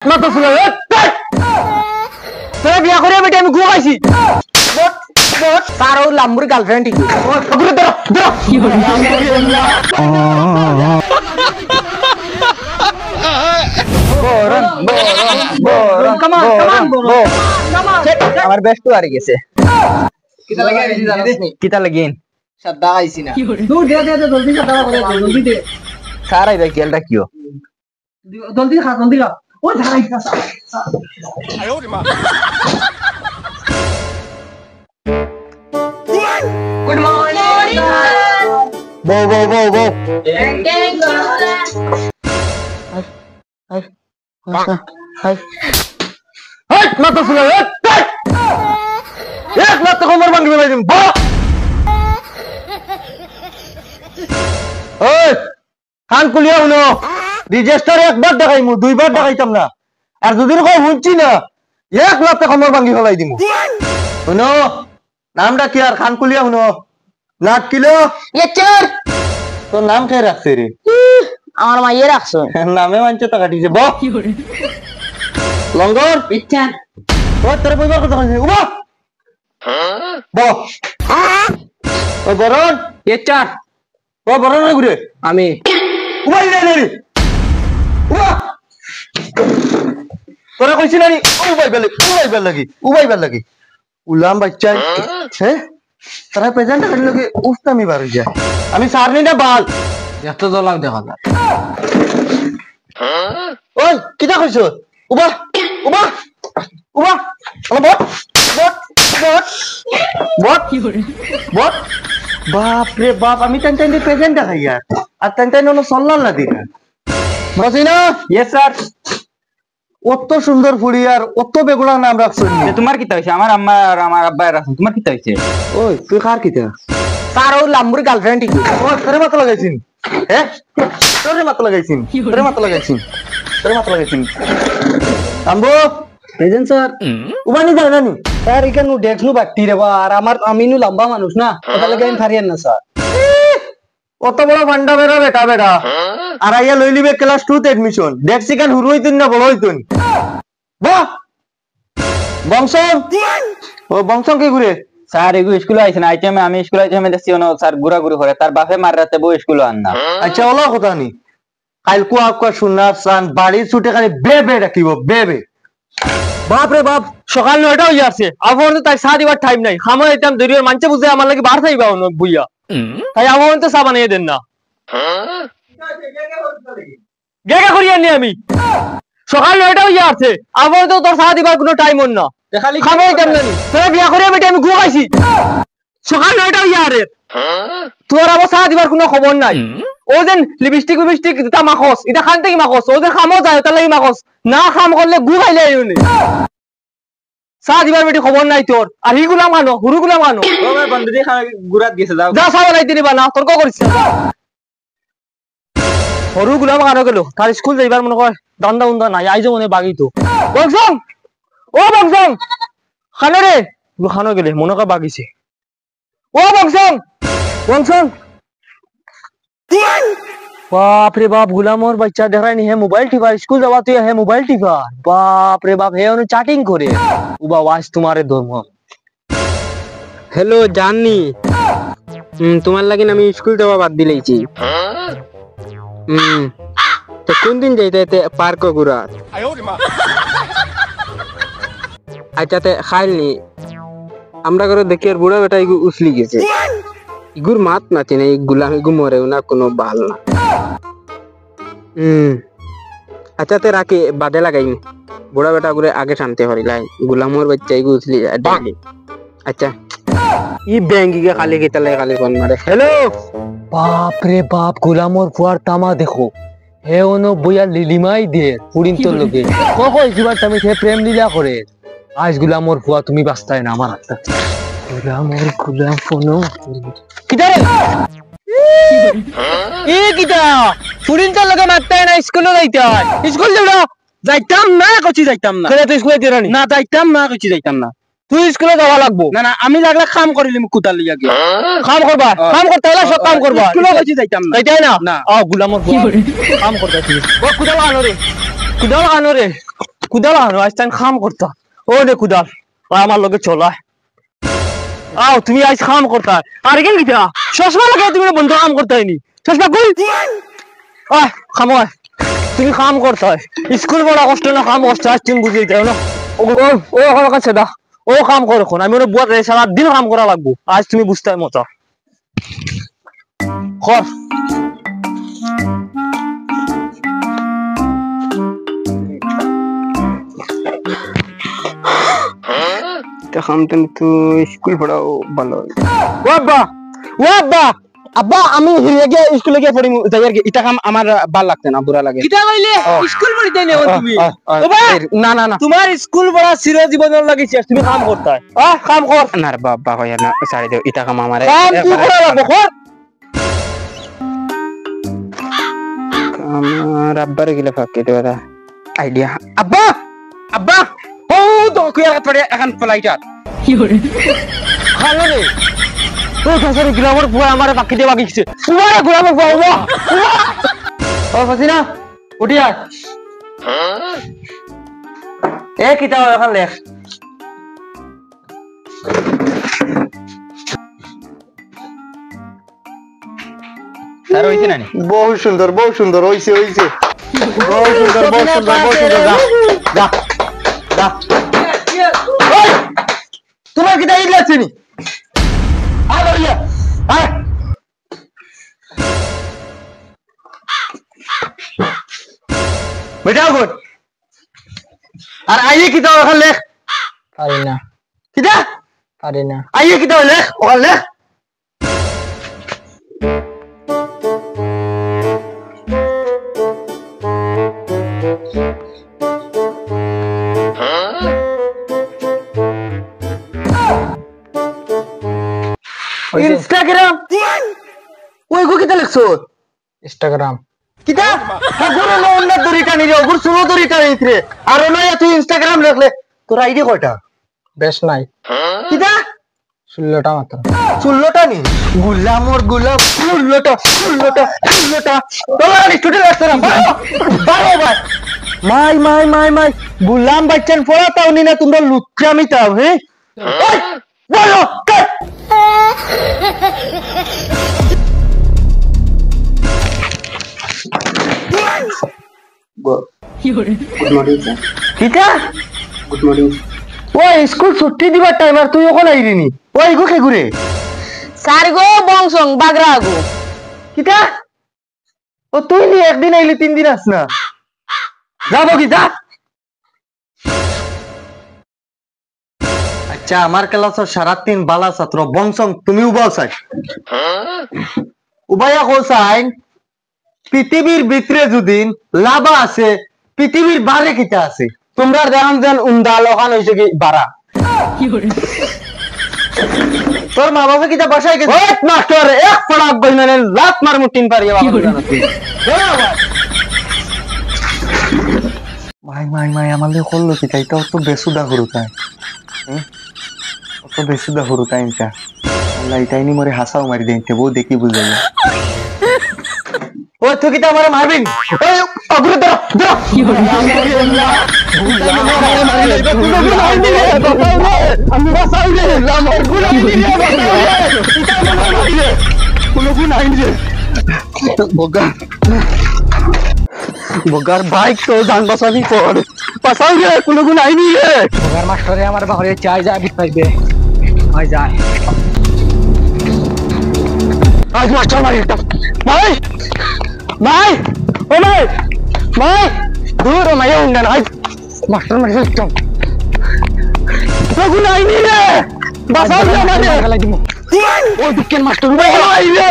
না তো শুনে তোরা বিয়া করে বেটা আমি ঘুম আইছি বট বট তারও লাম্বুর গার্লফ্রেন্ড ঠিক ওগুলো ধরো ধরো কি হলো বরন বরন বরন কাম অন আমার বেস্ট আর গেছে কিটা লাগে আইছি জানিস নি কিটা লাগেন সাদা আইছি না দূর দে দে জলদি সাদা করে জলদি দে সারা ইদা কেলটা কিও জলদি খা ও ধাই কা সা আয় ওরে মা গুড মর্নিং বো বো বো বো হাই হাই হাই মাথা শুনে এক লাখ কোমর ভাঙি ফেলাই দিম বো ওই কান কুলিয়া হলো রেজিস্টার একবার দেখাইমু দুইবার দেখাইতাম না আর যদি কই হুঁচি না 1 লাখ টাকা কোমর ভাঙি ফেলাই দিমু শুনো নামটা কি আর খান কুলিয়া শুনো লাখ কিলো এচার তোর নাম কে রাখছে রে আমার মাইয়ে রাখছো নামে মানছে তো কাটিছে বো লঙ্গর এচার ও তোর বইবার কথা কইছে উবা বো ও বরন এচার ও বরন না ঘুরে আমি উবাই রে রে উবা তোরা কইছিস না উবাইবার লাগি উলাম বাচ্চা হ্যাঁ তারা প্রেজেন্ট করে লগে উস্তামি বার হই যায় আমি সারনি না বাল এত দলাং দেখা যায় ওই কিটা কইছো উবা উবা উবা বট বট বট বট কি করে বট বাপ রে বাপ আমি টান প্রেজেন্ট দেখাই আর আর টান ওনো সল্লাল না দিনা মসিনা ইয়েস স্যার অত সুন্দর ফুলি আর অত বেগুড়া নাম রাখছো তোমার কিটা হইছে আমার আম্মা আর আমার আব্বা রাখছেন তোমার কিটা হইছে ওই তুই কার কিটা তারও লাম্বুর গার্লফ্রেন্ড ঠিক ও তোরে মাথা লাগাইছিন হ্যাঁ তোরে মাথা লাগাইছিন আম্বু প্রেজেন্ট স্যার উবানি যায় না নি স্যার এখানে দেখনু বাটি রে বা আর আমার আমিনু লম্বা মানুষ না ওটা লাগে আমি ফারিয়ান না স্যার অত বড় ভান্ডা বেটা বেটা আর আইয়া লই লিবে ক্লাস 2 তে এডমিশন দেখছি কেন হুরু হইতুন না বড় হইতুন বাহ বংশম ও বংশম কি ঘুরে স্যার এগু স্কুলে আইছেন আইটেমে আমি স্কুলে আইটেমে দেখছি না স্যার গুড়াগুড়ি করে তার বাপে মার রাতে বই স্কুলে আন না আচ্ছা ওলা কথা নি কাল কুয়া শুনার সান বাড়ি ছুটে খালি বেবে রাখিব বেবে বাপ রে বাপ সকাল 9টা হই আছে আবার তো তাই চা দিবার টাইম নাই খামা আইতাম দরিয়ার মানছে বুঝে আমার লাগি বার থাইবা বুইয়া তাই আবার তো চা বানিয়ে দেন না গেগা করিয়া নি আমি সকাল 9টা হই আছে আবার তো তোর চা দিবার কোনো টাইম হন না খালি খামা আইতাম না তোরা বিয়া করিয়া বেটা আমি ঘুমাইছি সকাল 9টা হই আরে তোর আবার চা দিবার কোনো খবর নাই ও যেন লিপস্টিক তা মাখস এটা খান থেকে মাখস ও যে খামও যায় তার লাগি মাখস না খাম করলে গু খাইলে আইনি চা দিবার বেটি খবর নাই তোর আর হি গুলাম খানো হুরু গুলাম খানো ও ভাই বন্ধুদি গুরাত গেছে যাও যা চা বানাই দিবা না তর্ক করিস হুরু গুলাম খানো গেল তার স্কুল যাইবার মনে কর দান্দা উন্দা নাই আইজো মনে বাগি তো বংশম ও বংশম খানো রে খানো গেলে মনে কর বাগিছে ও বংশম বংশম बाप रे बाप गुलामोर बच्चा देख रहा नहीं है मोबाइल टिपा स्कूल जावा तो है मोबाइल टिपा बाप रे बाप है उन्हें चैटिंग करे उबा वास तुम्हारे धर्म हेलो जाननी तुम्हार लगे ना मैं स्कूल जावा बात दिलेছি तो কোন দিন যাইতে পার্ক ঘুরা আচ্ছা তে খাইলনি আমরা করে দেখি আর বুড়া বেটা ইগু উছলি গেছে ইগুর মাত না চিনে গুলাম ইগু মরে না কোনো বাল না আচ্ছা তে রাখি বাদে লাগাইনি বুড়া বেটা গুরে আগে শান্তি হরিলাই গুলামর বাচ্চা ইগু উছলি ডালি আচ্ছা ই ব্যাঙ্গি কে খালি কেতলে খালি ফোন মারে হ্যালো বাপ রে বাপ গুলামর ফুয়ার তামা দেখো হে ওনো বইয়া লিলিমাই দে পুরিন তোর লগে কখন জীবন তুমি সে প্রেম লীলা করে আজ গুলামর ফুয়া তুমি বাস্তায় না আমার হাতটা গুলাম ফোনো কিটা রে এ কিটা পুরিন তোর লগে মারতায় না স্কুলে যাইতায় স্কুল যাইতাম না কচি যাইতাম না তুই স্কুলে দিরানি না যাইতাম না কচি যাইতাম না তুই স্কুলে যাওয়া লাগবো না না আমি লাগলে কাম করিলিম কুতাল লিয়া গিয়া কাম করবা কাম করতে হলে সব কাম করবা স্কুলে কচি যাইতাম না যাইতাই না গুলামর কাম করতে তুই ও কুতাল আনো রে কুদাল আনো রে কুদাল আনো আজ টাইম খাম করতা ও রে কুদাল আমার লগে চলা আও তুমি আজ খাম করতা আর কেন গিতা চশমা লাগাই তুমি বন্ধু কাম করতা হয়নি চশমা কই খামো তুমি কাম করতা স্কুল বড় কষ্ট না কাম কষ্ট আজ তুমি বুঝে যাও না ও আমার কাছে দা ও কাম করো এখন আমি ওর বুয়ার সারা দিন কাম করা লাগবো আজ তুমি বুঝতে মতো কর স্কুল পড়াও ভালো আব্বা আমি স্কুলে গিয়ে পড়ি এটা কাম আমার ভাল লাগছে না বুড়া লাগে স্কুল পড়িতে নেও তুমি না না না তোমার স্কুল পড়া চির জীবনের লাগিছে তুমি কাম করতে কাম কর না বাবা কই না সারি দেও এটা কাম আমারে কাম কি করা লাগবে কর আমার আব্বারে গিলা ফাঁকি দেওয়া আইডিয়া আব্বা আব্বা ও তো কুয়া পড়ে এখন ফ্লাইটার কি করে ভালো রে ও কাছারে গ্রামের বুয়া আমারে ফাঁকি দিয়ে বাগিছে তোমার গ্রামের বুয়া ও ফাসিনা উঠিয়া এ কিতাব এখন লেখ স্যার হইছে না বহু সুন্দর হইছে বহু সুন্দর যা যা তোমার কি দাই লাগছে নি বেটা গুড আর আইয়ে কি দাও এখন লেখ পারি না কিটা পারি না আইয়ে কি দাও লেখ ওখানে লেখ ইনস্টাগ্রাম ওই গো কিটা লেখছো ইনস্টাগ্রাম কিটা গুরু নো অন্য দড়িটা নিরে গুরু সুনো দড়িটা নিরে আর নয়া তুই ইনস্টাগ্রাম লেখলে তোর আইডি কয়টা বেশ নাই কিটা 16টা মাত্র 16টা নি গুলামর গুলাম 16টা তোরা স্টুডেন্ট আসছে না বারো ভাই মাই গুলাম বাচ্চান পড়াতাও নি না তোমরা লুচ্চামি তাও হে ওই বলো গুড মর্নিং ওই স্কুল ছুটি দিবার টাইম আর তুই ওখানে আইরিনি ওই গো কে ঘুরে স্যার গো বংশং বাগরা গো কিটা ও তুই নি একদিন আইলি 3 দিন আস না যাবো কি যা আচ্ছা আমার ক্লাসের সারা 3 বালা ছাত্র বংশং তুমি উবাও চাই উবায়া কো চাই পৃথিবীর ভিতরে যদি লাভা আছে পৃথিবীর বাইরে কিটা আছে তোমরা জানান যেন উন্দাল ওখান হইছে কি বাড়া তোর মা বাবা কিটা বসাই গেছে ওই মাস্টার এক পড়াক বইনানে লাত মার মুটিন পারিয়া বাবা জানাতে মাই আমাদের করলো কি তাই তো বেসুদা হরু তাই অত বেসুদা হরু তাই এটা আল্লাহ এটাই নি মরে হাসাও মারি দেইতে বউ দেখি বুঝাই ও তুই কিটা আমারে মারবিন ওই অগ্র ধর কি হলো আমি বাসাই রে আমার গুলাই দিলে কোনো গুণ আইন রে বগার বাইক তো জান বাসানি কর বাসাই রে কোনো গুণ আইনি রে বগার মাস্টারে আমার বাহরে চাই যায় বিট পাইবে আই যায় আজ মাস্টার মারি একটা ভাই ও ভাই দূর মাইয়া উন্ডা না মাস্টার মারি একটা কোনো গুণ আইনি রে বাসাই রে মানে খেলা দিমু ও দিকেন মাস্টার ভাই রে